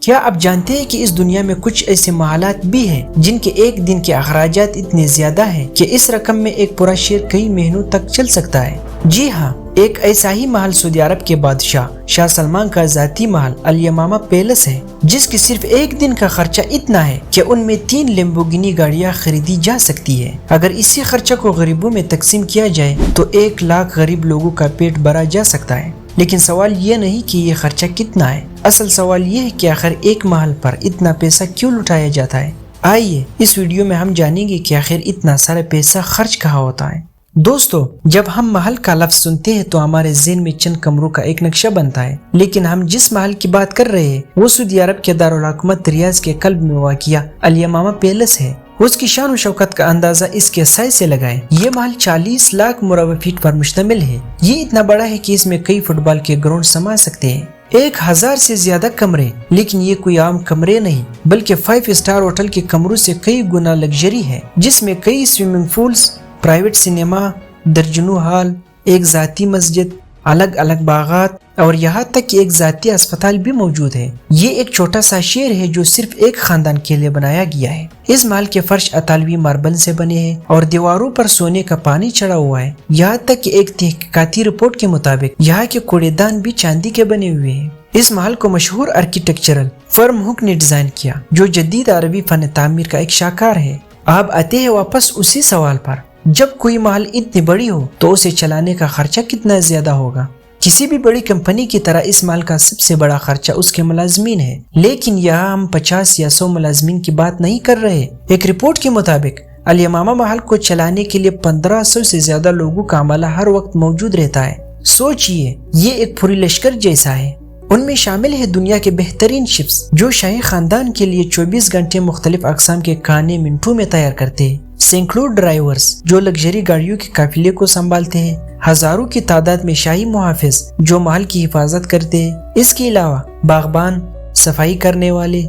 کیا آپ جانتے ہیں کہ اس دنیا میں کچھ ایسے محلات بھی ہیں جن کے ایک دن کے اخراجات اتنے زیادہ ہیں کہ اس رقم میں ایک پورا شہر کئی مہینوں تک چل سکتا ہے؟ جی ہاں، ایک ایسا ہی محل سعودی عرب کے بادشاہ شاہ سلمان کا ذاتی محل الیمامہ پیلس ہے، جس کی صرف ایک دن کا خرچہ اتنا ہے کہ ان میں 3 لیمبورگینی گاڑیاں خریدی جا سکتی ہے۔ اگر اسی خرچہ کو غریبوں میں تقسیم کیا جائے تو 1 لاکھ غریب لوگوں کا پیٹ بھرا جا سکتا ہے۔ لیکن سوال یہ نہیں کہ یہ خرچہ کتنا ہے، اصل سوال یہ ہے کہ آخر ایک محل پر اتنا پیسہ کیوں لٹایا جاتا ہے۔ آئیے اس ویڈیو میں ہم جانیں گے کہ آخر اتنا سارا پیسہ خرچ کہاں ہوتا ہے۔ دوستو، جب ہم محل کا لفظ سنتے ہیں تو ہمارے ذہن میں چند کمروں کا ایک نقشہ بنتا ہے، لیکن ہم جس محل کی بات کر رہے ہیں وہ سعودی عرب کے دارالحکومت ریاض کے قلب میں واقع الیمامہ پیلس ہے۔ اس کی شان و شوکت کا اندازہ اس کے سائز سے لگائیں۔ یہ محل 40 لاکھ مربع فٹ پر مشتمل ہے۔ یہ اتنا بڑا ہے کہ اس میں کئی فٹ بال کے گراؤنڈ سما سکتے ہیں۔ 1000 سے زیادہ کمرے، لیکن یہ کوئی عام کمرے نہیں بلکہ 5 اسٹار ہوٹل کے کمروں سے کئی گنا لگژری ہے، جس میں کئی سوئمنگ پولز، پرائیویٹ سینما، درجنوں ہال، ایک ذاتی مسجد، الگ الگ باغات اور یہاں تک کہ ایک ذاتی اسپتال بھی موجود ہے۔ یہ ایک چھوٹا سا شہر ہے جو صرف ایک خاندان کے لیے بنایا گیا ہے۔ اس محل کے فرش اطالوی ماربل سے بنے ہیں اور دیواروں پر سونے کا پانی چڑھا ہوا ہے۔ یہاں تک کہ ایک تحقیقاتی رپورٹ کے مطابق یہاں کے کوڑے دان بھی چاندی کے بنے ہوئے ہیں۔ اس محل کو مشہور آرکیٹیکچرل فرم ہک نے ڈیزائن کیا، جو جدید عربی فن تعمیر کا ایک شاہکار ہے۔ اب آتے ہیں واپس اسی سوال پر، جب کوئی محل اتنی بڑی ہو تو اسے چلانے کا خرچہ کتنا زیادہ ہوگا؟ کسی بھی بڑی کمپنی کی طرح اس محل کا سب سے بڑا خرچہ اس کے ملازمین ہے، لیکن یہاں ہم 50 یا 100 ملازمین کی بات نہیں کر رہے۔ ایک رپورٹ کے مطابق الیمامہ محل کو چلانے کے لیے 1500 سے زیادہ لوگوں کا عملہ ہر وقت موجود رہتا ہے۔ سوچئے، یہ ایک پوری لشکر جیسا ہے۔ ان میں شامل ہے دنیا کے بہترین شیفز جو شاہی خاندان کے لیے 24 گھنٹے مختلف اقسام کے کھانے منٹوں میں تیار کرتے ہیں، سینکڑوں ڈرائیورز جو لگژری گاڑیوں کے قافلے کو سنبھالتے ہیں، ہزاروں کی تعداد میں شاہی محافظ جو محل کی حفاظت کرتے ہیں۔ اس کے علاوہ باغبان، صفائی کرنے والے،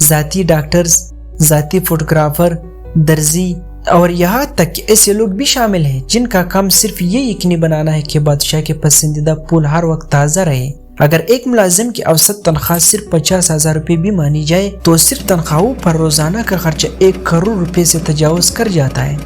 ذاتی ڈاکٹرز، ذاتی فوٹوگرافر، درزی اور یہاں تک کہ ایسے لوگ بھی شامل ہیں جن کا کام صرف یہ یقینی بنانا ہے کہ بادشاہ کے پسندیدہ پھول ہر وقت تازہ رہے۔ اگر ایک ملازم کی اوسط تنخواہ صرف 50,000 روپے بھی مانی جائے تو صرف تنخواہوں پر روزانہ کا خرچہ 1 کروڑ روپے سے تجاوز کر جاتا ہے۔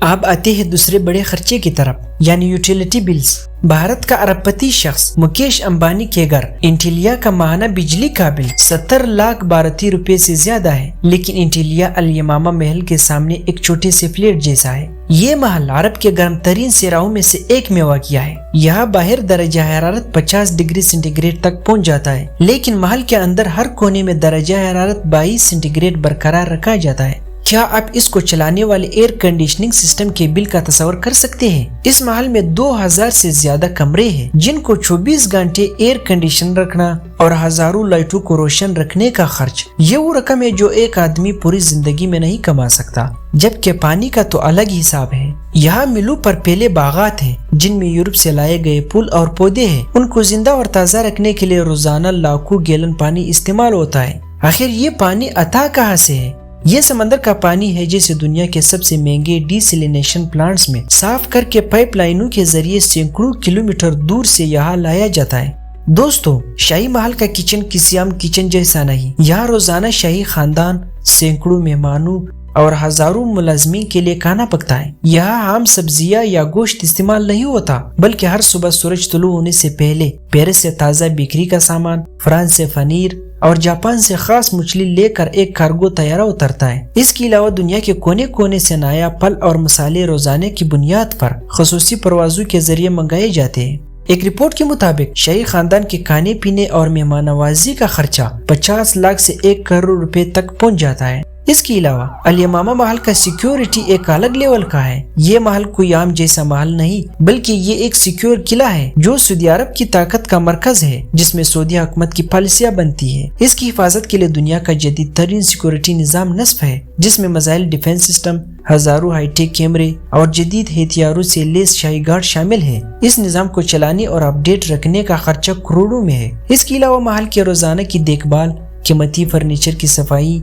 اب آتے ہیں دوسرے بڑے خرچے کی طرف، یعنی یوٹیلیٹی بلز۔ بھارت کا ارب پتی شخص مکیش امبانی کے گھر انٹیلیا کا ماہانہ بجلی کا بل 70 لاکھ بھارتی روپے سے زیادہ ہے، لیکن انٹیلیا الیمامہ محل کے سامنے ایک چھوٹے سے فلیٹ جیسا ہے۔ یہ محل عرب کے گرم ترین صحراؤں میں سے ایک میں واقع ہے۔ یہاں باہر درجہ حرارت 50 ڈگری سینٹی گریڈ تک پہنچ جاتا ہے، لیکن محل کے اندر ہر کونے میں درجہ حرارت 22 سینٹی گریڈ برقرار رکھا جاتا ہے۔ کیا آپ اس کو چلانے والے ایئر کنڈیشننگ سسٹم کے بل کا تصور کر سکتے ہیں؟ اس محل میں 2000 سے زیادہ کمرے ہیں جن کو 24 گھنٹے ایئر کنڈیشن رکھنا اور ہزاروں لائٹوں کو روشن رکھنے کا خرچ، یہ وہ رقم ہے جو ایک آدمی پوری زندگی میں نہیں کما سکتا۔ جبکہ پانی کا تو الگ حساب ہے۔ یہاں ملوں پر پہلے باغات ہیں جن میں یورپ سے لائے گئے پھول اور پودے ہیں۔ ان کو زندہ اور تازہ رکھنے کے لیے روزانہ لاکھوں گیلن پانی استعمال ہوتا ہے۔ آخر یہ پانی عطا کہاں سے ہے؟ یہ سمندر کا پانی ہے جسے دنیا کے سب سے مہنگے ڈیسیلینیشن پلانٹس میں صاف کر کے پائپ لائنوں کے ذریعے سینکڑوں کلومیٹر دور سے یہاں لایا جاتا ہے۔ دوستو، شاہی محل کا کچن کسی عام کچن جیسا نہیں۔ یہاں روزانہ شاہی خاندان سینکڑوں مہمانوں اور ہزاروں ملازمین کے لیے کھانا پکتا ہے۔ یہاں عام سبزیاں یا گوشت استعمال نہیں ہوتا، بلکہ ہر صبح سورج طلوع ہونے سے پہلے پیرس سے تازہ بیکری کا سامان، فرانس سے پنیر اور جاپان سے خاص مچھلی لے کر ایک کارگو طیارہ اترتا ہے۔ اس کے علاوہ دنیا کے کونے کونے سے نایاب پھل اور مسالے روزانے کی بنیاد پر خصوصی پروازوں کے ذریعے منگائے جاتے ہیں۔ ایک رپورٹ کے مطابق شاہی خاندان کے کھانے پینے اور مہمان نوازی کا خرچہ 50 لاکھ سے 1 کروڑ روپے تک پہنچ جاتا ہے۔ اس کے علاوہ الیمامہ محل کا سیکیورٹی ایک الگ لیول کا ہے۔ یہ محل کوئی عام جیسا محل نہیں، بلکہ یہ ایک سیکیور قلعہ ہے جو سعودی عرب کی طاقت کا مرکز ہے، جس میں سعودی حکومت کی پالیسیاں بنتی ہے۔ اس کی حفاظت کے لیے دنیا کا جدید ترین سیکیورٹی نظام نصب ہے، جس میں میزائل ڈیفنس سسٹم، ہزاروں ہائی ٹیک کیمرے اور جدید ہتھیاروں سے لیس شاہی گارڈ شامل ہیں۔ اس نظام کو چلانے اور اپ ڈیٹ رکھنے کا خرچہ کروڑوں میں ہے۔ اس کے علاوہ محل کے روزانہ کی دیکھ بھال، قیمتی فرنیچر کی صفائی،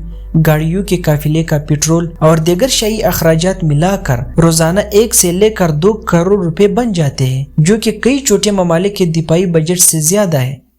گاڑیوں کے قافلے کا پیٹرول اور دیگر شاہی اخراجات ملا کر روزانہ 1 سے لے کر 2 کروڑ روپے بن جاتے ہیں، جو کہ کئی چھوٹے ممالک کے دفاعی بجٹ سے زیادہ ہے۔